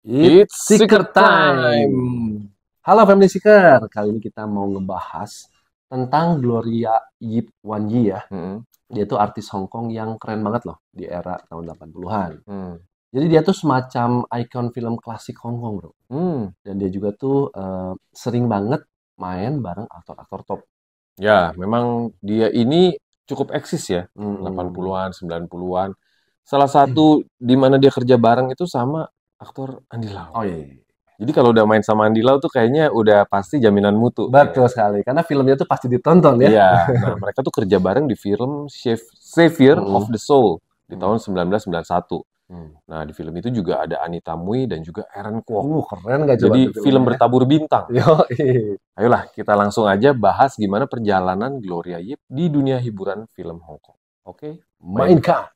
It's Seeker Secret Time. Halo Family Seeker, kali ini kita mau ngebahas tentang Gloria Yip Wan Yi ya. Hmm. Dia tuh artis Hong Kong yang keren banget loh di era tahun 80-an. Hmm. Jadi dia tuh semacam ikon film klasik Hong Kong, bro. Hmm. Dan dia juga tuh sering banget main bareng aktor-aktor top. Ya, memang dia ini cukup eksis ya, Hmm. 80-an, 90-an. Salah satu di mana dia kerja bareng itu sama aktor Andy Lau. Oh iya. Jadi kalau udah main sama Andy Lau tuh kayaknya udah pasti jaminan mutu. Betul sekali, karena filmnya tuh pasti ditonton ya. Iya, nah mereka tuh kerja bareng di film Savior of the Soul di tahun 1991. Nah, di film itu juga ada Anita Mui dan juga Aaron Kwok. Keren gak coba Jadi tuh film filmnya? bertabur bintang. Yoi. Ayolah, kita langsung aja bahas gimana perjalanan Gloria Yip di dunia hiburan film Hong Kong. Oke, Mainkan.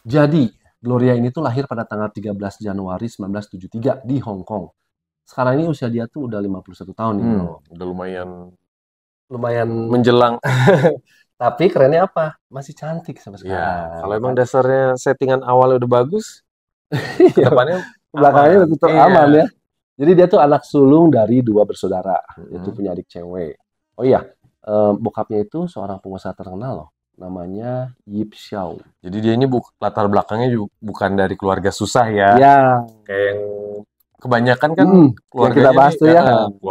Jadi, Gloria ini tuh lahir pada tanggal 13 Januari 1973 di Hong Kong. Sekarang ini usia dia tuh udah 51 tahun nih, bro. Udah lumayan Lumayan, menjelang. tapi kerennya apa? Masih cantik sampai Ya, sekarang. kalau emang dasarnya settingan awal udah bagus, kedepannya Belakangnya aman. betul Iya. aman ya. Jadi dia tuh anak sulung dari dua bersaudara. Itu punya adik cewek. Oh iya, bokapnya itu seorang pengusaha terkenal loh. Namanya Yip Xiao. Jadi dia ini latar belakangnya bukan dari keluarga susah ya. Ya, Kayak yang kebanyakan kan yang keluarganya kita bahas nih, tuh ya.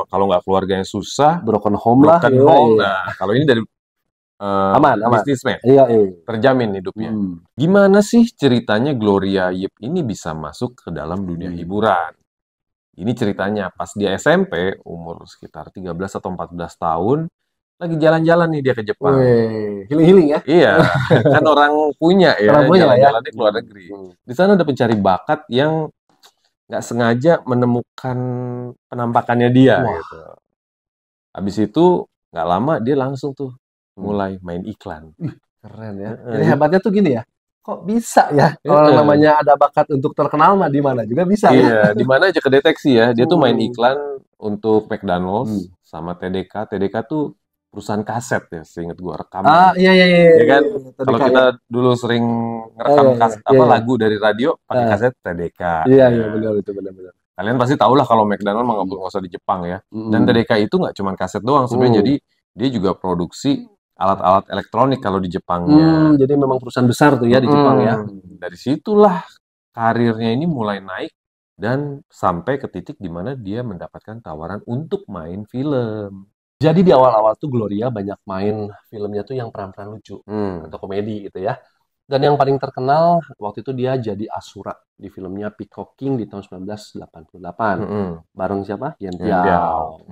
kalau nggak keluarganya susah, Broken home lah. broken ya, home. iya. Nah, kalau ini dari Aman. bisnismen, Iya, iya. terjamin hidupnya. Gimana sih ceritanya Gloria Yip ini bisa masuk ke dalam dunia hiburan? Ini ceritanya pas dia SMP, umur sekitar 13 atau 14 tahun, lagi jalan-jalan nih dia ke Jepang. Wih, healing-healing ya. Iya, kan orang punya ya, Orang punya lah ya. jalan-jalannya ke luar negeri. Di sana ada pencari bakat yang nggak sengaja menemukan penampakannya dia. Wah. Gitu. Habis itu nggak lama dia langsung tuh mulai main iklan. Keren ya. Jadi hebatnya tuh gini ya. Kok bisa ya? Kalau namanya ada bakat untuk terkenal mah di mana juga bisa ya. Iya, di mana aja kedeteksi ya. Dia tuh main iklan untuk McDonald's sama TDK. TDK tuh perusahaan kaset ya, seingat gua rekaman. Iya. Ya kan? Kalau kita dulu sering ngerekam lagu dari radio pakai kaset TDK. Iya, benar itu benar. Kalian pasti tahu lah kalau McDonald mah nggak usah di Jepang ya. Dan TDK itu nggak cuma kaset doang sebenarnya. Jadi dia juga produksi alat-alat elektronik kalau di Jepangnya. Jadi memang perusahaan besar tuh ya di Jepang ya. Dari situlah karirnya ini mulai naik dan sampai ke titik di mana dia mendapatkan tawaran untuk main film. Jadi di awal-awal tuh Gloria banyak main filmnya tuh yang peran-peran lucu atau komedi gitu ya. Dan yang paling terkenal waktu itu dia jadi Asura di filmnya Peacock King di tahun 1988. Bareng siapa? Yen Piao.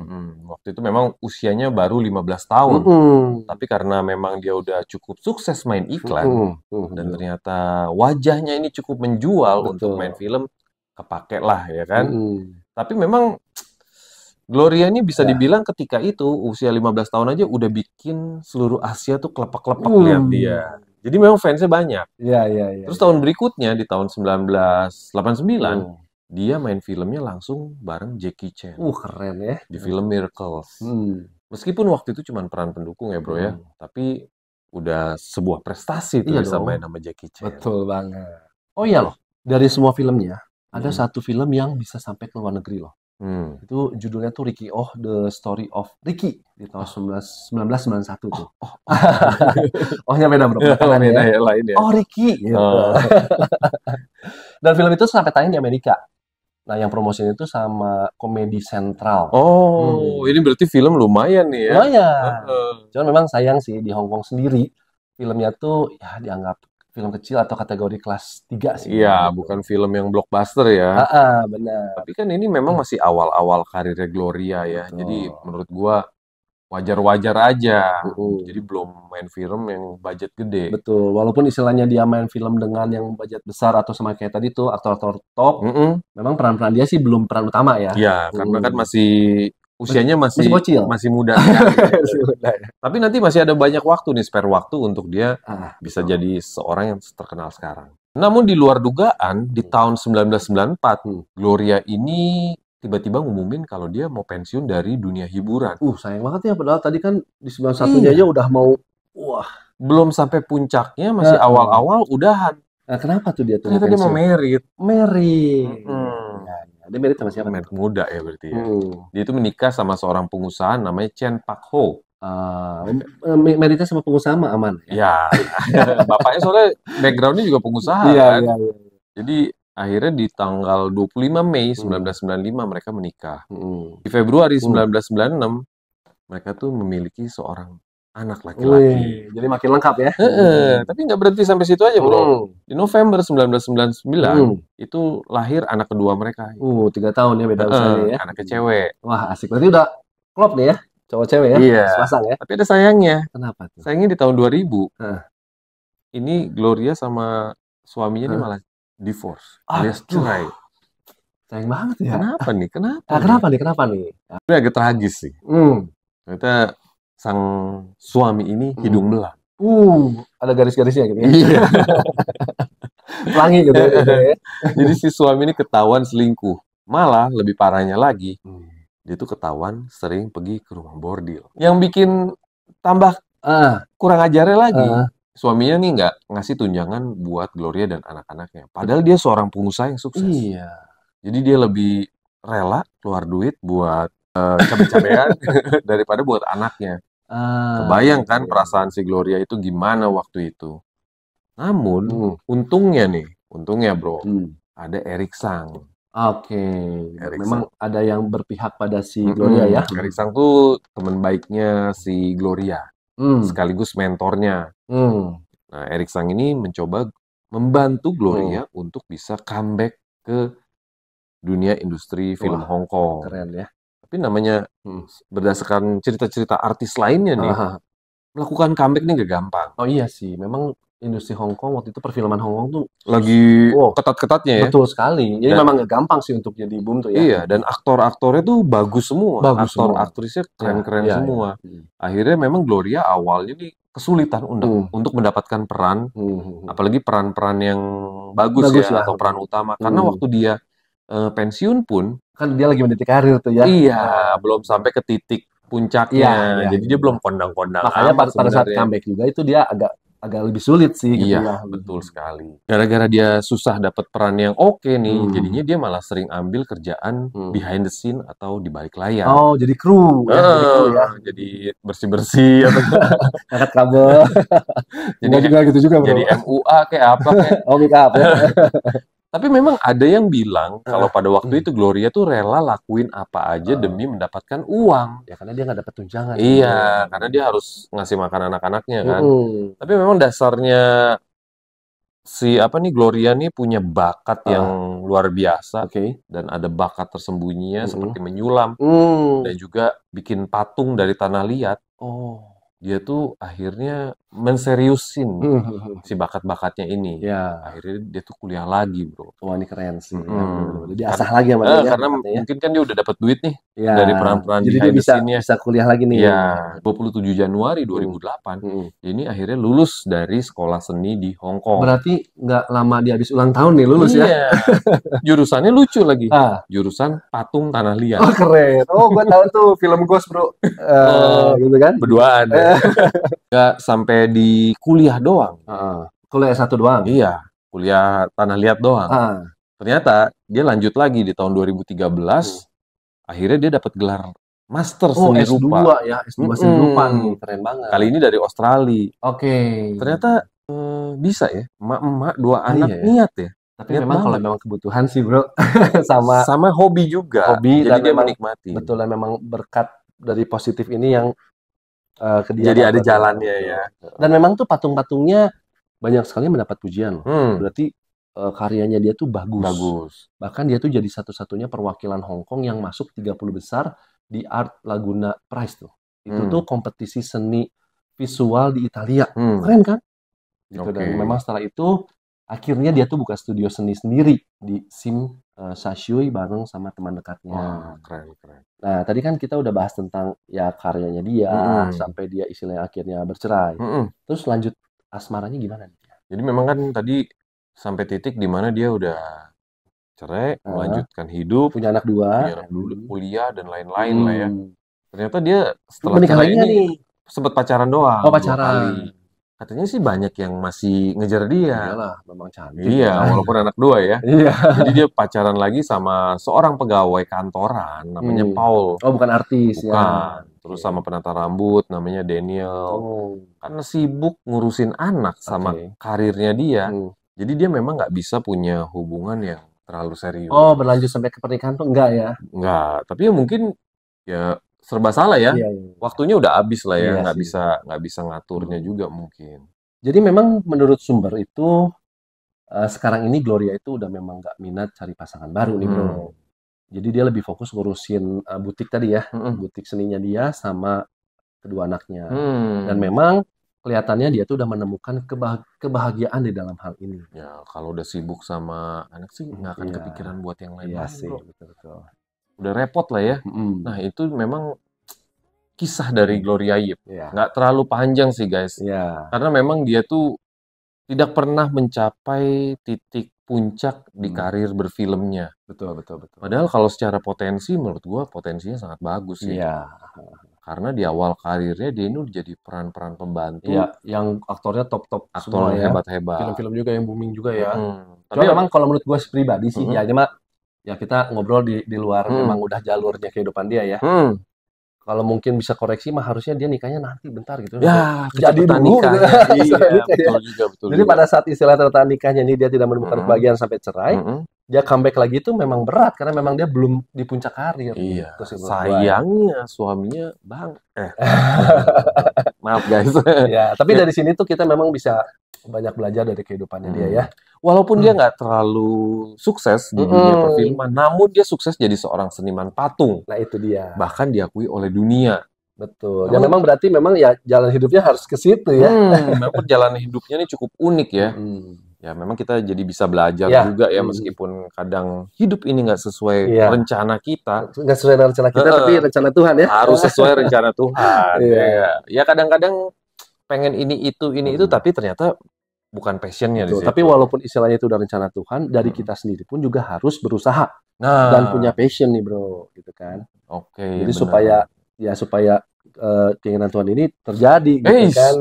Waktu itu memang usianya baru 15 tahun. Tapi karena memang dia udah cukup sukses main iklan dan ternyata wajahnya ini cukup menjual untuk main film, kepake lah ya kan. Tapi memang Gloria ini bisa dibilang ketika itu usia 15 tahun aja udah bikin seluruh Asia tuh kelepek-kelepek lihat dia. Jadi memang fansnya banyak. Iya. Terus tahun berikutnya di tahun 1989 dia main filmnya langsung bareng Jackie Chan. Keren ya. Di film Miracles. Meskipun waktu itu cuma peran pendukung ya bro ya, tapi udah sebuah prestasi tuh bisa main sama Jackie Chan. Betul banget. Oh iya loh, dari semua filmnya ada satu film yang bisa sampai ke luar negeri loh. Itu judulnya tuh Ricky Oh, The Story of Ricky di tahun 1991 tuh. Ohnya beda bro. Beda ya lain ya. Oh Ricky. Gitu. Dan film itu sampai tayang di Amerika. Nah yang promosinya itu sama Komedi Sentral. Ini berarti film lumayan nih ya. Lumayan. Cuman memang sayang sih di Hong Kong sendiri filmnya tuh ya dianggap film kecil atau kategori kelas 3 sih. Iya, bukan film yang blockbuster ya. Benar. Tapi kan ini memang masih awal-awal karirnya Gloria ya. Jadi menurut gua wajar-wajar aja. Jadi belum main film yang budget gede. Betul. Walaupun istilahnya dia main film dengan yang budget besar atau sama kayak tadi tuh aktor-aktor top, memang peran-peran dia sih belum peran utama ya. Iya, karena kan masih usianya masih bocil. masih muda sekali. Tapi nanti masih ada banyak waktu nih, spare waktu untuk dia bisa jadi seorang yang terkenal sekarang. Namun di luar dugaan, di tahun 1994, Gloria ini tiba-tiba ngumumin kalau dia mau pensiun dari dunia hiburan. Sayang banget ya, padahal tadi kan di 91-nya aja udah mau, wah. belum sampai puncaknya, masih awal-awal udahan. Nah, kenapa tuh dia tuh Ternyata dia mau merit. Merit. Ya, dia merit sama siapa? Merit muda ya berarti ya. Dia itu menikah sama seorang pengusaha namanya Chen Pak Ho. Meritnya sama pengusaha mah aman ya? Bapaknya soalnya backgroundnya juga pengusaha kan. Jadi akhirnya di tanggal 25 Mei 1995 mereka menikah. Di Februari 1996 mereka tuh memiliki seorang anak laki-laki. Jadi makin lengkap ya. Tapi nggak berhenti sampai situ aja, Bro. Di November 1999 itu lahir anak kedua mereka. 3 tahun ya beda usianya ya. Anaknya cewek. Wah, asik. Berarti udah klop nih ya, cowok cewek ya. Iya. Sepasang ya. Tapi ada sayangnya. Kenapa tuh? Sayangnya di tahun 2000. Ini Gloria sama suaminya ini malah divorce, alias cerai. Sayang banget ya. Kenapa nih? Kenapa nih? Ini agak tragis sih. Ternyata sang suami ini hidung belang. Ada garis-garisnya gitu ya. Iya. Pelangi gitu ya. Jadi si suami ini ketahuan selingkuh. Malah lebih parahnya lagi, dia tuh ketahuan sering pergi ke rumah bordil. Yang bikin tambah kurang ajarnya lagi, suaminya nih nggak ngasih tunjangan buat Gloria dan anak-anaknya. Padahal dia seorang pengusaha yang sukses. Iya. Jadi dia lebih rela keluar duit buat cabai-cabean daripada buat anaknya. Kebayang kan perasaan si Gloria itu gimana waktu itu. Namun untungnya bro, ada Eric Sang. Memang ada yang berpihak pada si Gloria ya. Eric Sang tuh teman baiknya si Gloria, sekaligus mentornya. Nah, Eric Sang ini mencoba membantu Gloria untuk bisa comeback ke dunia industri film Hong Kong. Keren ya. Tapi namanya berdasarkan cerita-cerita artis lainnya nih, melakukan comeback nih gak gampang. Oh iya sih, memang industri Hong Kong waktu itu perfilman Hong Kong tuh lagi ketat-ketatnya ya. Betul sekali. Jadi memang gak gampang sih untuk jadi boom tuh ya. Iya, dan aktor-aktornya tuh bagus semua. Aktor-aktrisnya keren-keren semua. Akhirnya memang Gloria awalnya nih kesulitan untuk mendapatkan peran, apalagi peran-peran yang bagus ya, atau peran utama. Karena waktu dia pensiun pun, kan dia lagi meniti karir tuh ya. Iya, belum sampai ke titik puncaknya. Jadi dia belum kondang-kondang. Makanya pada saat comeback juga itu dia agak lebih sulit sih gitu ya. Betul sekali. Gara-gara dia susah dapat peran yang oke nih, jadinya dia malah sering ambil kerjaan behind the scene atau di balik layar. Oh, jadi kru ya. Jadi bersih-bersih atau angkat kabel. Jadi juga gitu juga, Bro. Jadi MUA kayak apa kayak. Make up ya. Tapi memang ada yang bilang kalau pada waktu itu Gloria tuh rela lakuin apa aja demi mendapatkan uang. Ya karena dia nggak dapat tunjangan. Iya, karena dia harus ngasih makan anak-anaknya kan. Tapi memang dasarnya si Gloria nih punya bakat yang luar biasa. Dan ada bakat tersembunyinya seperti menyulam dan juga bikin patung dari tanah liat. Dia tuh akhirnya menseriusin si bakat-bakatnya ini. Akhirnya dia tuh kuliah lagi, bro. Wah, ini keren sih. Jadi asah lagi sama dia. Karena mungkin kan dia udah dapat duit nih dari peran-peran jadi dia bisa kuliah lagi nih. Iya, 27 Januari 2008. Ini akhirnya lulus dari sekolah seni di Hong Kong. Berarti nggak lama dia habis ulang tahun nih lulus ya? Jurusannya lucu lagi. Jurusan patung tanah liat. Oh, keren. Oh, gue tahu tuh film Ghost, bro. Gitu kan? Berduaan. Gak sampai di kuliah doang. Kuliah S1 doang? Iya, kuliah tanah liat doang. Ternyata dia lanjut lagi di tahun 2013. Akhirnya dia dapat gelar Master Seni Rupa. S2 ya, S2 Seni Rupa nih, keren banget. Kali ini dari Australia. Ternyata bisa ya, emak-emak 2 anak niat ya. Tapi memang kalau memang kebutuhan sih, bro. sama hobi juga. Hobi, jadi dan dia memang menikmati. Betul, memang berkat dari positif ini yang jadi ada jalannya ya. Dan memang tuh patung-patungnya banyak sekali mendapat pujian loh. Berarti karyanya dia tuh bagus. Bahkan dia tuh jadi satu-satunya perwakilan Hong Kong yang masuk 30 besar di Art Laguna Prize tuh. Itu tuh kompetisi seni visual di Italia. Keren kan? Gitu. Dan memang setelah itu akhirnya dia tuh buka studio seni sendiri di Sim Sashui bareng sama teman dekatnya. Wah, keren. Nah, tadi kan kita udah bahas tentang ya karyanya dia sampai dia istilahnya akhirnya bercerai. Terus lanjut asmaranya gimana nih? Jadi memang kan tadi sampai titik di mana dia udah cerai, melanjutkan hidup, punya anak 2, kuliah dan lain-lain lah ya. Ternyata dia setelah cerai ini sempat pacaran doang. 2 kali. katanya sih banyak yang masih ngejar dia. Iyalah, memang cantik. Iya, walaupun anak 2 ya. Iya. Jadi dia pacaran lagi sama seorang pegawai kantoran namanya Paul. Oh, bukan artis ya. Bukan. Terus sama penata rambut namanya Daniel. Oh. Karena sibuk ngurusin anak sama karirnya dia. Jadi dia memang nggak bisa punya hubungan yang terlalu serius. Oh, berlanjut sampai ke pernikahan tuh enggak ya? Enggak, tapi ya mungkin ya serba salah ya. Iya. Waktunya udah habis lah ya, Iya nggak bisa ngaturnya juga mungkin. Jadi memang menurut sumber itu sekarang ini Gloria itu udah memang nggak minat cari pasangan baru nih bro. Jadi dia lebih fokus ngurusin butik tadi ya, butik seninya dia sama kedua anaknya. Dan memang kelihatannya dia tuh udah menemukan kebahagiaan di dalam hal ini. Ya kalau udah sibuk sama anak sih nggak akan kepikiran buat yang lain. Iya sih, betul. Udah repot lah ya. Nah itu memang kisah dari Gloria Yip. Nggak terlalu panjang sih guys. Karena memang dia tuh tidak pernah mencapai titik puncak di karir berfilmnya. Betul. Padahal kalau secara potensi, menurut gua potensinya sangat bagus sih. Iya. Karena di awal karirnya dia ini jadi peran-peran pembantu. Iya, yang aktornya top-top Aktor semua ya. hebat-hebat. Film-film juga yang booming juga ya. Tapi memang kalau menurut gua pribadi sih, ya kita ngobrol di luar memang udah jalurnya kehidupan dia ya. Kalau mungkin bisa koreksi mah harusnya dia nikahnya nanti bentar gitu. Ya, jadi dulu gitu. Iya, betul juga. Jadi pada saat istilah tentang nikahnya ini dia tidak menemukan kebahagiaan sampai cerai, dia comeback lagi itu memang berat karena memang dia belum di puncak karir. Iya. Sayangnya suaminya maaf guys. Ya, tapi dari sini tuh kita memang bisa banyak belajar dari kehidupannya dia ya. Walaupun dia nggak terlalu sukses di dunia perfilman, namun dia sukses jadi seorang seniman patung. Nah itu dia. Bahkan diakui oleh dunia. Betul. Ya memang berarti memang ya jalan hidupnya harus ke situ ya. Memang perjalanan hidupnya ini cukup unik ya. Ya memang kita jadi bisa belajar juga ya meskipun kadang hidup ini nggak sesuai rencana kita. Nggak sesuai rencana kita tapi rencana Tuhan ya. Harus sesuai rencana Tuhan. Ya kadang-kadang pengen ini itu tapi ternyata bukan passionnya di situ. Tapi walaupun istilahnya itu udah rencana Tuhan, dari kita sendiri pun juga harus berusaha dan punya passion nih bro, gitu kan. Oke. Jadi supaya keinginan Tuhan ini terjadi, gitu kan.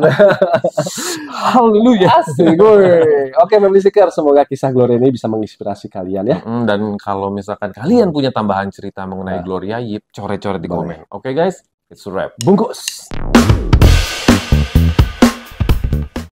Haleluya. Asik gue. Oke, Family Seeker, semoga kisah Gloria ini bisa menginspirasi kalian ya. Dan kalau misalkan kalian punya tambahan cerita mengenai Gloria Yip, coret-coret di komen. Oke guys, it's a wrap. Bungkus.